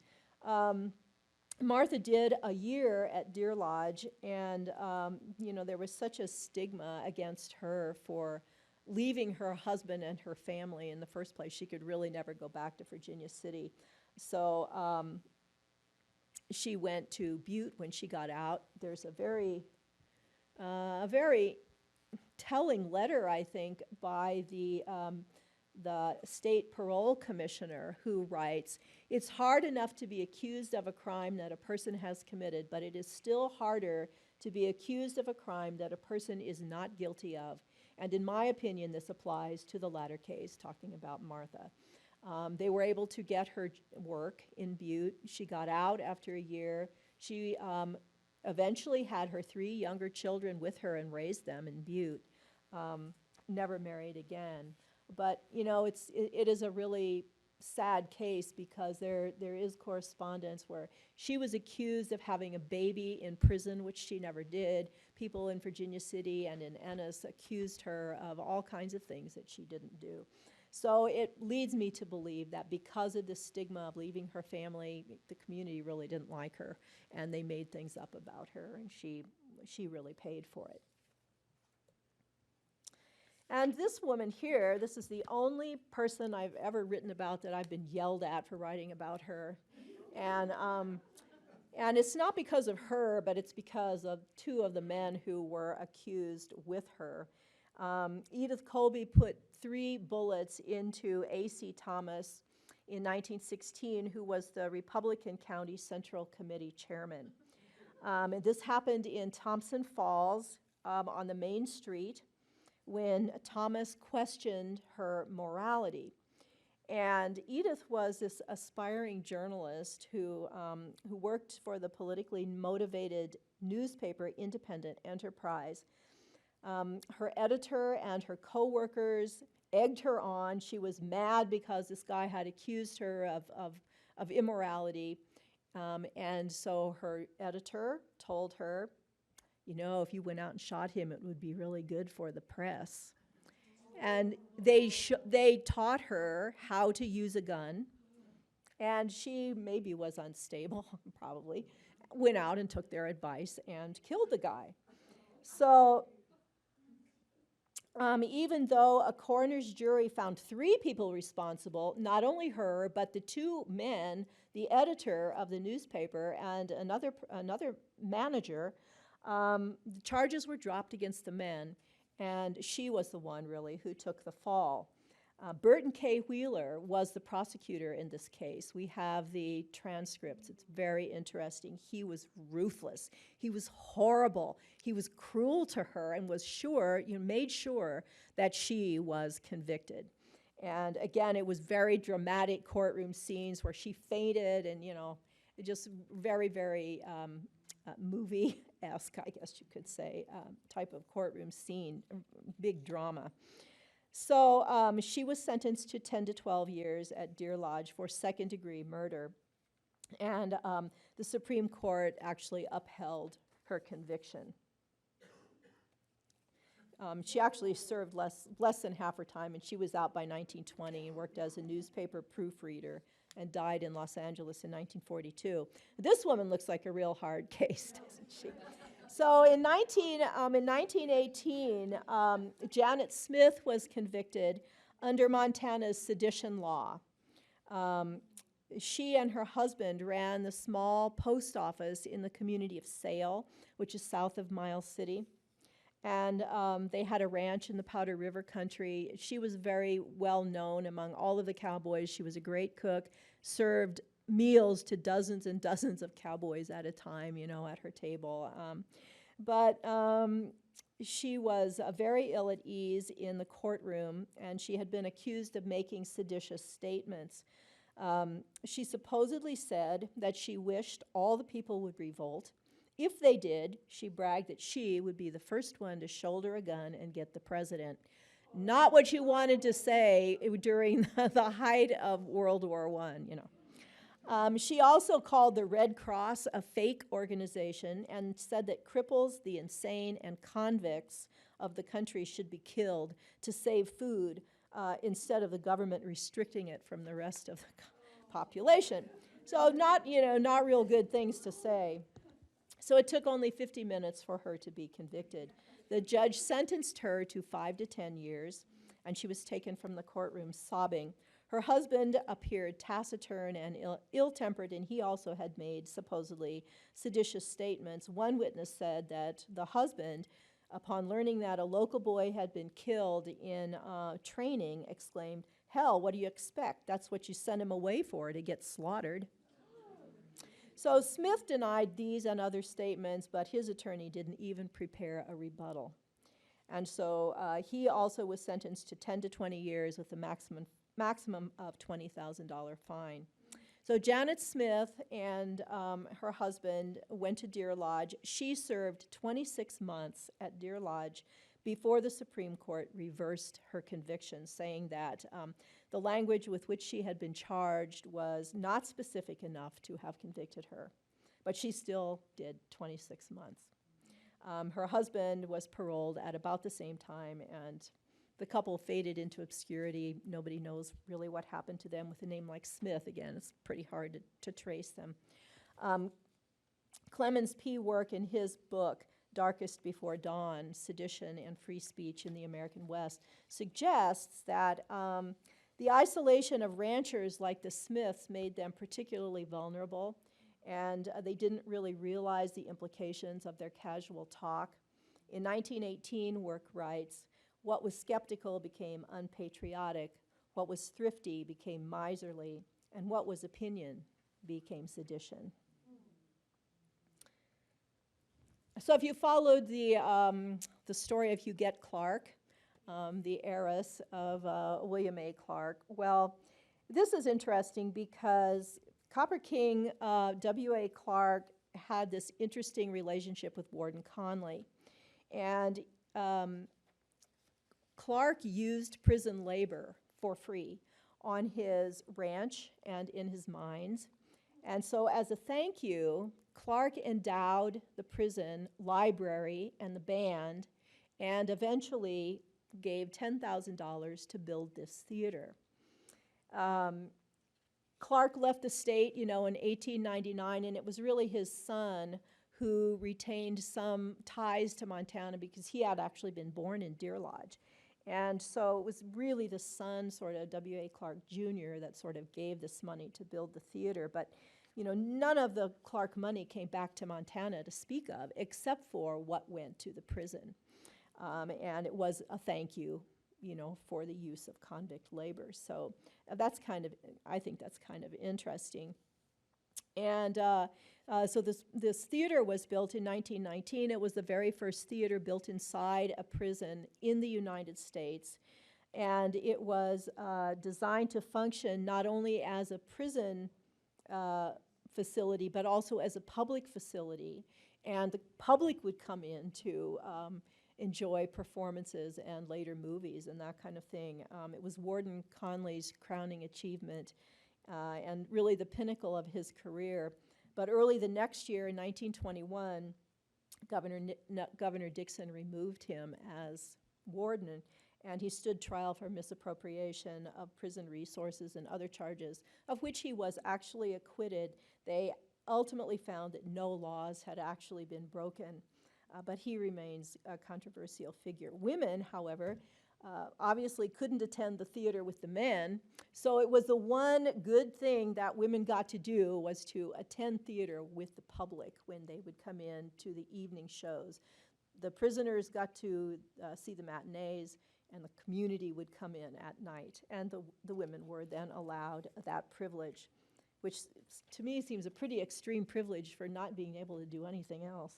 Martha did a year at Deer Lodge, and there was such a stigma against her for leaving her husband and her family in the first place. She could really never go back to Virginia City. So she went to Butte when she got out. There's a very telling letter, I think, by the state parole commissioner, who writes, "It's hard enough to be accused of a crime that a person has committed, but it is still harder to be accused of a crime that a person is not guilty of. And in my opinion, this applies to the latter case," talking about Martha. They were able to get her work in Butte. She got out after a year. She eventually had her 3 younger children with her and raised them in Butte. Never married again. But it is a really sad case because there is correspondence where she was accused of having a baby in prison, which she never did. People in Virginia City and in Ennis accused her of all kinds of things that she didn't do. So it leads me to believe that because of the stigma of leaving her family, the community really didn't like her, and they made things up about her, and she really paid for it. And this woman here, this is the only person I've ever written about that I've been yelled at for writing about her. And it's not because of her, but it's because of 2 of the men who were accused with her. Edith Colby put 3 bullets into A.C. Thomas. in 1916, who was the Republican County Central Committee chairman. And this happened in Thompson Falls on the main street when Thomas questioned her morality. And Edith was this aspiring journalist who worked for the politically motivated newspaper Independent Enterprise. Her editor and her co-workers egged her on. She was mad because this guy had accused her of immorality. And so her editor told her, you know, if you went out and shot him, it would be really good for the press. And they taught her how to use a gun, and she maybe was unstable, probably, went out and took their advice and killed the guy. So even though a coroner's jury found 3 people responsible, not only her, but the 2 men, the editor of the newspaper and another manager, the charges were dropped against the men, and she was the one, really, who took the fall. Burton K. Wheeler was the prosecutor in this case. We have the transcripts. It's very interesting. He was ruthless. He was horrible. He was cruel to her and was made sure that she was convicted. And again, it was very dramatic courtroom scenes where she fainted and, just very, very movie-esque, I guess you could say, type of courtroom scene, big drama. So she was sentenced to 10 to 12 years at Deer Lodge for second-degree murder. And the Supreme Court actually upheld her conviction. She actually served less than half her time, and she was out by 1920 and worked as a newspaper proofreader and died in Los Angeles in 1942. This woman looks like a real hard case, doesn't she? So in 1918, Janet Smith was convicted under Montana's sedition law. She and her husband ran the small post office in the community of Sale, which is south of Miles City. And they had a ranch in the Powder River country. She was very well known among all of the cowboys. She was a great cook, served meals to dozens and dozens of cowboys at a time, at her table. But she was very ill at ease in the courtroom, and she had been accused of making seditious statements. She supposedly said that she wished all the people would revolt. If they did, she bragged that she would be the first one to shoulder a gun and get the president. Not what you wanted to say during the height of World War I, She also called the Red Cross a fake organization and said that cripples, the insane, and convicts of the country should be killed to save food instead of the government restricting it from the rest of the population. So not real good things to say. So it took only 50 minutes for her to be convicted. The judge sentenced her to 5 to 10 years, and she was taken from the courtroom sobbing. Her husband appeared taciturn and ill-tempered, and he also had made supposedly seditious statements. One witness said that the husband, upon learning that a local boy had been killed in training, exclaimed, "Hell, what do you expect? That's what you sent him away for, to get slaughtered." So Smith denied these and other statements, but his attorney didn't even prepare a rebuttal. And so he also was sentenced to 10 to 20 years with a maximum of $20,000 fine. So Janet Smith and her husband went to Deer Lodge. She served 26 months at Deer Lodge before the Supreme Court reversed her conviction, saying that the language with which she had been charged was not specific enough to have convicted her. But she still did 26 months. Her husband was paroled at about the same time, and the couple faded into obscurity. Nobody knows really what happened to them with a name like Smith. Again, it's pretty hard to trace them. Clemens P. Work in his book, Darkest Before Dawn, Sedition and Free Speech in the American West, suggests that the isolation of ranchers like the Smiths made them particularly vulnerable, and they didn't really realize the implications of their casual talk. In 1918, Work writes, "What was skeptical became unpatriotic. What was thrifty became miserly. and what was opinion became sedition. So if you followed the story of Huguette Clark, the heiress of William A. Clark, well, this is interesting because Copper King W.A. Clark had this interesting relationship with Warden Conley. And Clark used prison labor for free on his ranch and in his mines. And so as a thank you, Clark endowed the prison library and the band and eventually gave $10,000 to build this theater. Clark left the state, in 1899, and it was really his son who retained some ties to Montana because he had actually been born in Deer Lodge. And so it was really the son, sort of W.A. Clark Jr., that sort of gave this money to build the theater. But, none of the Clark money came back to Montana to speak of, except for what went to the prison. And it was a thank you, for the use of convict labor. So I think that's kind of interesting. And so this theater was built in 1919. It was the very first theater built inside a prison in the United States. And it was designed to function not only as a prison facility, but also as a public facility. And the public would come in to enjoy performances and later movies and that kind of thing. It was Warden Conley's crowning achievement and really the pinnacle of his career. But early the next year, in 1921, Governor Dixon removed him as warden, and he stood trial for misappropriation of prison resources and other charges, of which he was actually acquitted. They ultimately found that no laws had actually been broken, but he remains a controversial figure. Women, however, obviously couldn't attend the theater with the men, so it was the one good thing that women got to do was to attend theater with the public when they would come in to the evening shows. The prisoners got to see the matinees, and the community would come in at night, and the women were then allowed that privilege, which to me seems a pretty extreme privilege for not being able to do anything else.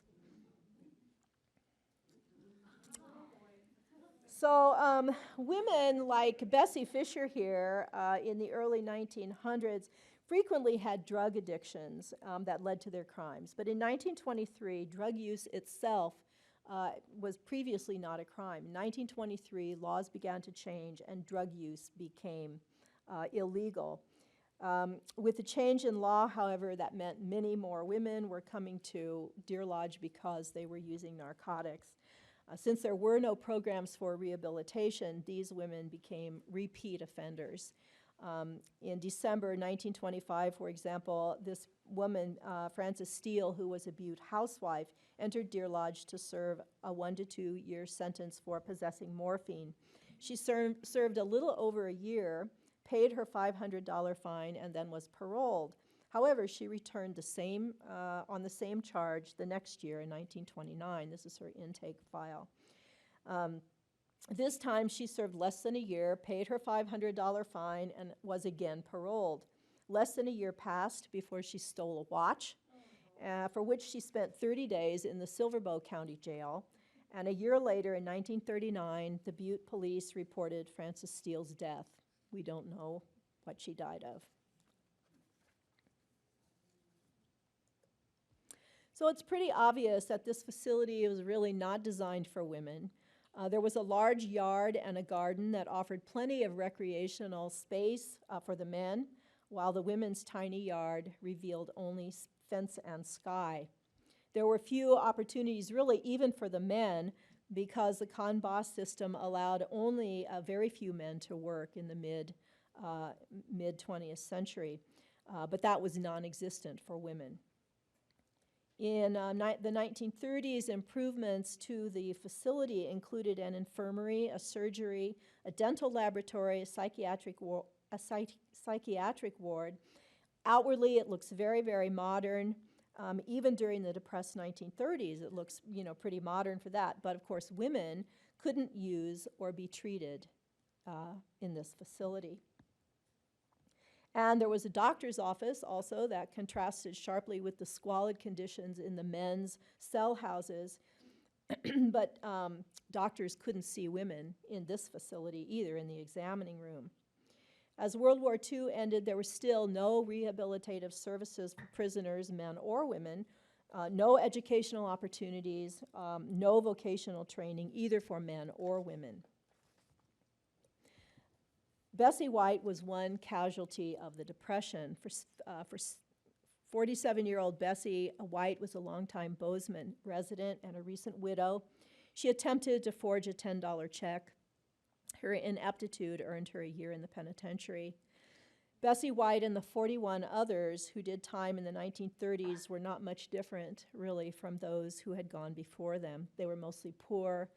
So women like Bessie Fisher here in the early 1900s frequently had drug addictions that led to their crimes. But in 1923, drug use itself was previously not a crime. In 1923, laws began to change and drug use became illegal. With the change in law, however, that meant many more women were coming to Deer Lodge because they were using narcotics. Since there were no programs for rehabilitation, these women became repeat offenders. In December 1925, for example, this woman, Frances Steele, who was a Butte housewife, entered Deer Lodge to serve a 1 to 2 year sentence for possessing morphine. She served a little over a year, paid her $500 fine, and then was paroled. However, she returned on the same charge the next year in 1929. This is her intake file. This time she served less than a year, paid her $500 fine, and was again paroled. Less than a year passed before she stole a watch, for which she spent 30 days in the Silverbow County Jail. And a year later, in 1939, the Butte police reported Frances Steele's death. We don't know what she died of. So it's pretty obvious that this facility was really not designed for women. There was a large yard and a garden that offered plenty of recreational space for the men, while the women's tiny yard revealed only fence and sky. There were few opportunities really even for the men because the con boss system allowed only very few men to work in the mid-20th century, but that was non-existent for women. In the 1930s, improvements to the facility included an infirmary, a surgery, a dental laboratory, a psychiatric ward. Outwardly, it looks very, very modern. Even during the depressed 1930s, it looks, pretty modern for that. But of course, women couldn't use or be treated in this facility. And there was a doctor's office also that contrasted sharply with the squalid conditions in the men's cell houses. But doctors couldn't see women in this facility either, in the examining room. As World War II ended, there were still no rehabilitative services for prisoners, men or women, no educational opportunities, no vocational training, either for men or women. Bessie White was one casualty of the Depression. For 47-year-old Bessie White was a longtime Bozeman resident and a recent widow. She attempted to forge a $10 check. Her ineptitude earned her a year in the penitentiary. Bessie White and the 41 others who did time in the 1930s were not much different, really, from those who had gone before them. They were mostly poor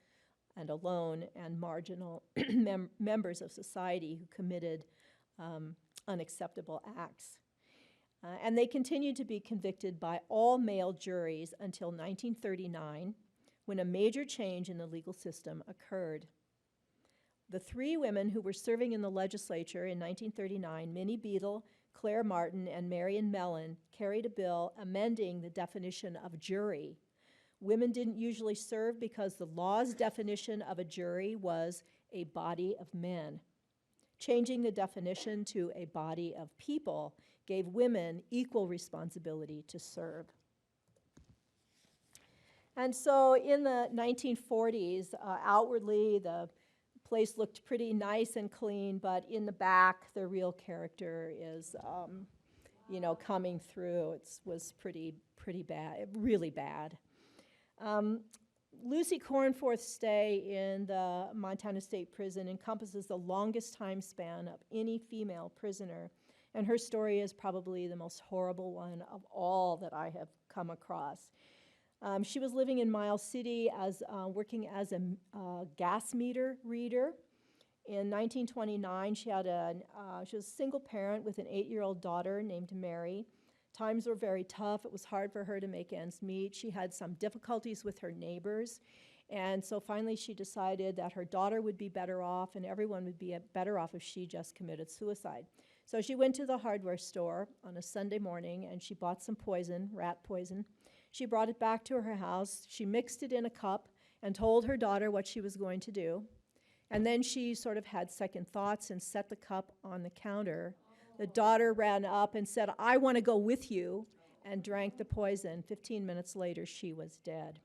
and alone and marginal members of society who committed unacceptable acts. And they continued to be convicted by all male juries until 1939, when a major change in the legal system occurred. The three women who were serving in the legislature in 1939, Minnie Beadle, Claire Martin, and Marion Mellon, carried a bill amending the definition of jury. Women didn't usually serve because the law's definition of a jury was a body of men. Changing the definition to a body of people gave women equal responsibility to serve. And so in the 1940s, outwardly, the place looked pretty nice and clean, but in the back, the real character is, coming through. It was pretty bad, really bad. Lucy Cornforth's stay in the Montana State Prison encompasses the longest time span of any female prisoner, and her story is probably the most horrible one of all that I have come across. She was living in Miles City working as a gas meter reader. In 1929, she was a single parent with an 8-year-old daughter named Mary. Times were very tough. It was hard for her to make ends meet. She had some difficulties with her neighbors. And so finally she decided that her daughter would be better off and everyone would be better off if she just committed suicide. So she went to the hardware store on a Sunday morning and she bought some poison, rat poison. She brought it back to her house. She mixed it in a cup and told her daughter what she was going to do. And then she sort of had second thoughts and set the cup on the counter. The daughter ran up and said, "I want to go with you," and drank the poison. 15 minutes later, she was dead.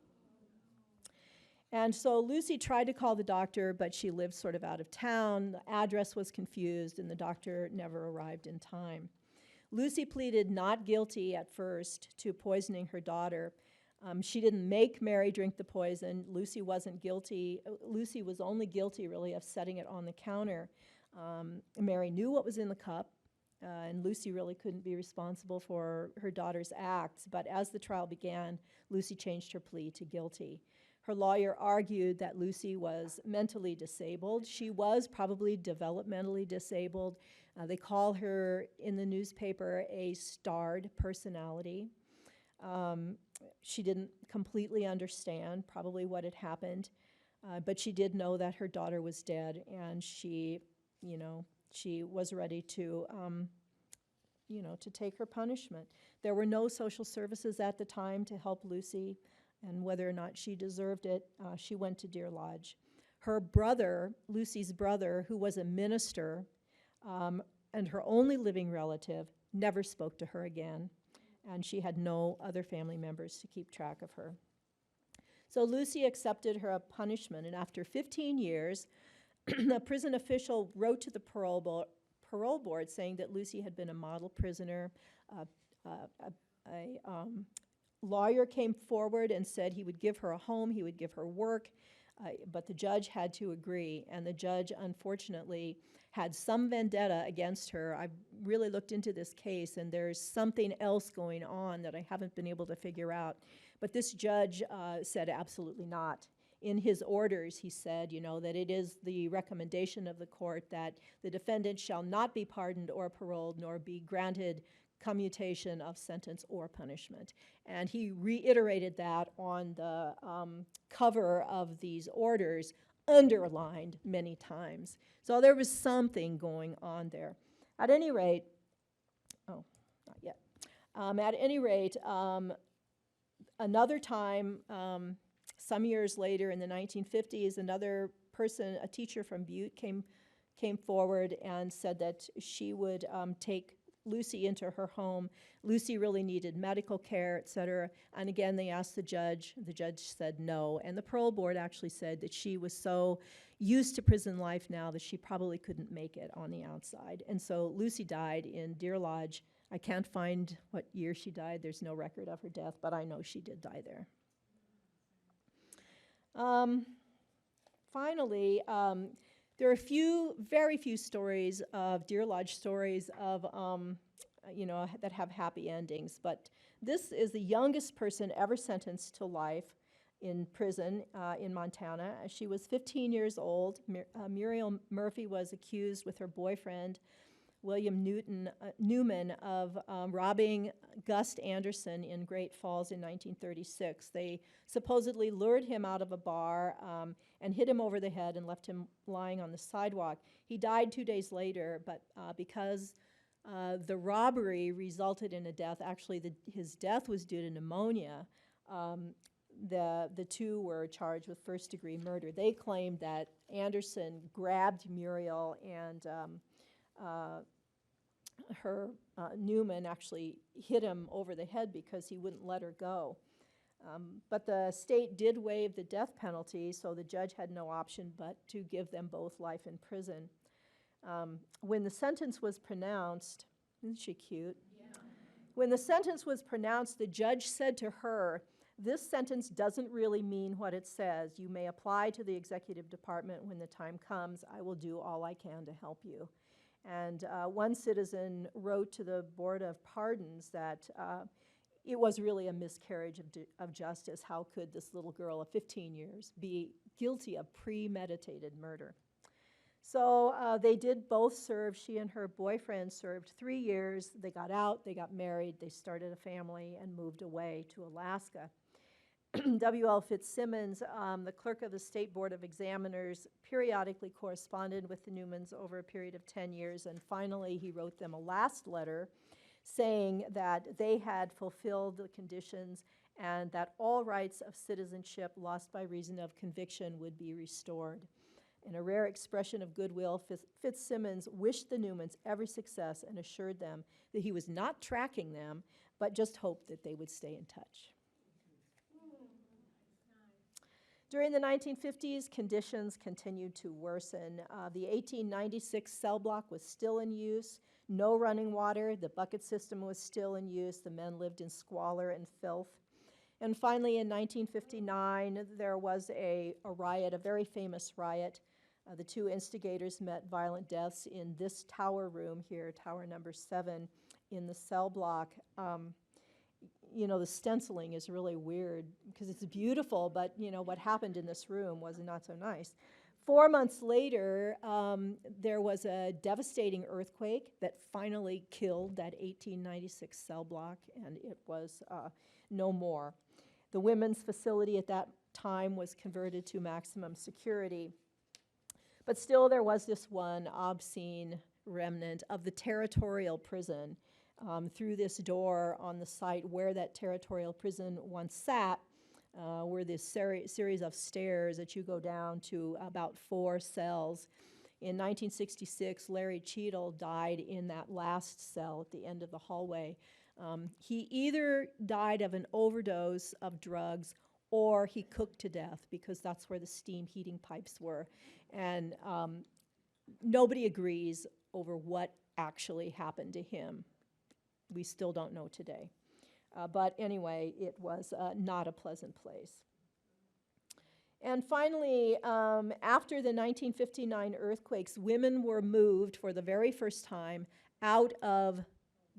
And so Lucy tried to call the doctor, but she lived sort of out of town. The address was confused, and the doctor never arrived in time. Lucy pleaded not guilty at first to poisoning her daughter. She didn't make Mary drink the poison. Lucy wasn't guilty. Lucy was only guilty, really, of setting it on the counter. Mary knew what was in the cup. And Lucy really couldn't be responsible for her daughter's acts. But as the trial began, Lucy changed her plea to guilty. Her lawyer argued that Lucy was mentally disabled. She was probably developmentally disabled. They call her in the newspaper a starred personality. She didn't completely understand probably what had happened, but she did know that her daughter was dead, and she was ready to take her punishment. There were no social services at the time to help Lucy, and whether or not she deserved it, she went to Deer Lodge. Her brother, Lucy's brother, who was a minister, and her only living relative, never spoke to her again, and she had no other family members to keep track of her. So Lucy accepted her punishment, and after 15 years, a prison official wrote to the parole board saying that Lucy had been a model prisoner. A lawyer came forward and said he would give her a home, he would give her work, but the judge had to agree, and the judge, unfortunately, had some vendetta against her. I've really looked into this case, and there's something else going on that I haven't been able to figure out. But this judge said absolutely not. In his orders, he said, that it is the recommendation of the court that the defendant shall not be pardoned or paroled, nor be granted commutation of sentence or punishment. And he reiterated that on the cover of these orders, underlined many times. So there was something going on there. At any rate, At any rate, another time, some years later in the 1950s, another person, a teacher from Butte, came forward and said that she would take Lucy into her home. Lucy really needed medical care, et cetera. And again, they asked the judge. The judge said no. And the parole board actually said that she was so used to prison life now that she probably couldn't make it on the outside. And so Lucy died in Deer Lodge. I can't find what year she died. There's no record of her death, but I know she did die there. Finally, there are very few stories of Deer Lodge stories of, that have happy endings. But this is the youngest person ever sentenced to life in prison in Montana. She was 15 years old. Muriel Murphy was accused with her boyfriend, William Newman, of robbing Gus Anderson in Great Falls in 1936. They supposedly lured him out of a bar and hit him over the head and left him lying on the sidewalk. He died 2 days later, but because the robbery resulted in a death, actually his death was due to pneumonia, the two were charged with first-degree murder. They claimed that Anderson grabbed Muriel and Newman actually hit him over the head because he wouldn't let her go. But the state did waive the death penalty, so the judge had no option but to give them both life in prison. When the sentence was pronounced, isn't she cute? Yeah. When the sentence was pronounced, the judge said to her, "This sentence doesn't really mean what it says. You may apply to the executive department when the time comes. I will do all I can to help you." And one citizen wrote to the Board of Pardons that it was really a miscarriage of justice. How could this little girl of 15 years be guilty of premeditated murder? So they did both serve. She and her boyfriend served 3 years. They got out, they got married, they started a family and moved away to Alaska. W.L. Fitzsimmons, the clerk of the State Board of Examiners, periodically corresponded with the Newmans over a period of 10 years, and finally he wrote them a last letter saying that they had fulfilled the conditions and that all rights of citizenship lost by reason of conviction would be restored. In a rare expression of goodwill, Fitzsimmons wished the Newmans every success and assured them that he was not tracking them, but just hoped that they would stay in touch. During the 1950s, conditions continued to worsen. The 1896 cell block was still in use, no running water, the bucket system was still in use, the men lived in squalor and filth. And finally, in 1959, there was a riot, a very famous riot. The two instigators met violent deaths in this tower room here, tower number 7, in the cell block. The stenciling is really weird because it's beautiful, but what happened in this room was not so nice. 4 months later, there was a devastating earthquake that finally killed that 1896 cell block, and it was no more. The women's facility at that time was converted to maximum security. But still, there was this one obscene remnant of the territorial prison. Through this door on the site where that territorial prison once sat were this series of stairs that you go down to about 4 cells. In 1966, Larry Cheadle died in that last cell at the end of the hallway. He either died of an overdose of drugs or he cooked to death because that's where the steam heating pipes were. And nobody agrees over what actually happened to him. We still don't know today. But anyway, it was not a pleasant place. And finally, after the 1959 earthquakes, women were moved for the very first time out of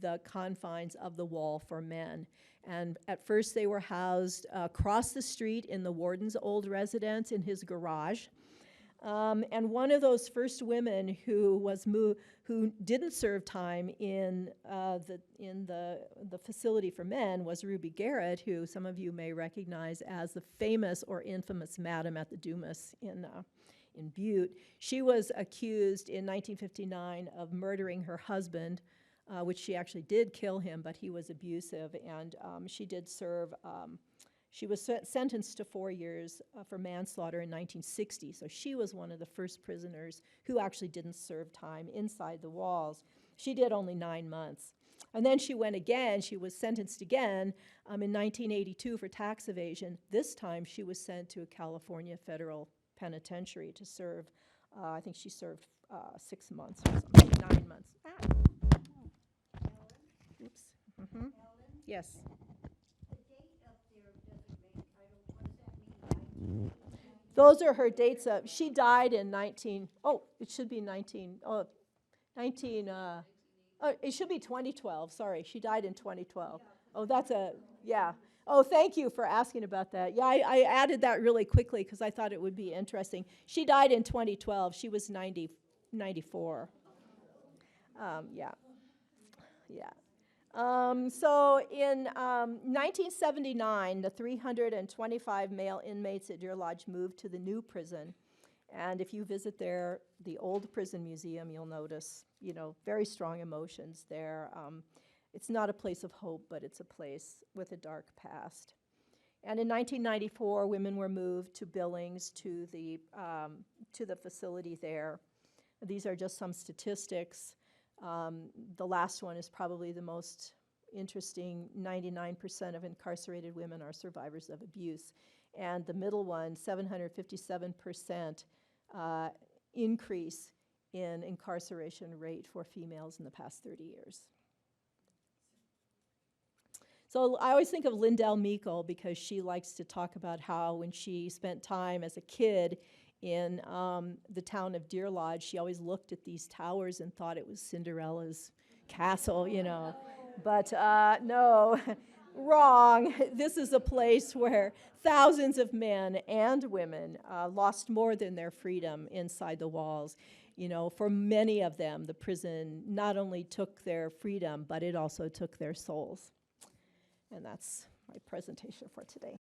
the confines of the wall for men. And at first they were housed across the street in the warden's old residence in his garage. And one of those first women who didn't serve time in the facility for men was Ruby Garrett, who some of you may recognize as the famous or infamous Madam at the Dumas in Butte. She was accused in 1959 of murdering her husband, which she actually did kill him, but he was abusive, and she did serve. She was sentenced to 4 years for manslaughter in 1960, so she was one of the first prisoners who actually didn't serve time inside the walls. She did only 9 months. And then she went again. She was sentenced again in 1982 for tax evasion. This time she was sent to a California federal penitentiary to serve, I think she served 6 months or something, 9 months. Oops. Mm-hmm. Yes. Those are her dates of, she died in 19, oh, it should be 19, oh, 19, it should be 2012, sorry, she died in 2012. Oh, that's a, yeah. Oh, thank you for asking about that. Yeah, I added that really quickly because I thought it would be interesting. She died in 2012, she was 94. Yeah. So in 1979, the 325 male inmates at Deer Lodge moved to the new prison. And if you visit there, the old prison museum, you'll notice, very strong emotions there. It's not a place of hope, but it's a place with a dark past. And in 1994, women were moved to Billings to the facility there. These are just some statistics. The last one is probably the most interesting. 99% of incarcerated women are survivors of abuse. And the middle one, 757% increase in incarceration rate for females in the past 30 years. So I always think of Lindell Meikle because she likes to talk about how when she spent time as a kid in the town of Deer Lodge, she always looked at these towers and thought it was Cinderella's castle, But no, wrong. This is a place where thousands of men and women lost more than their freedom inside the walls. For many of them, the prison not only took their freedom, but it also took their souls. And that's my presentation for today.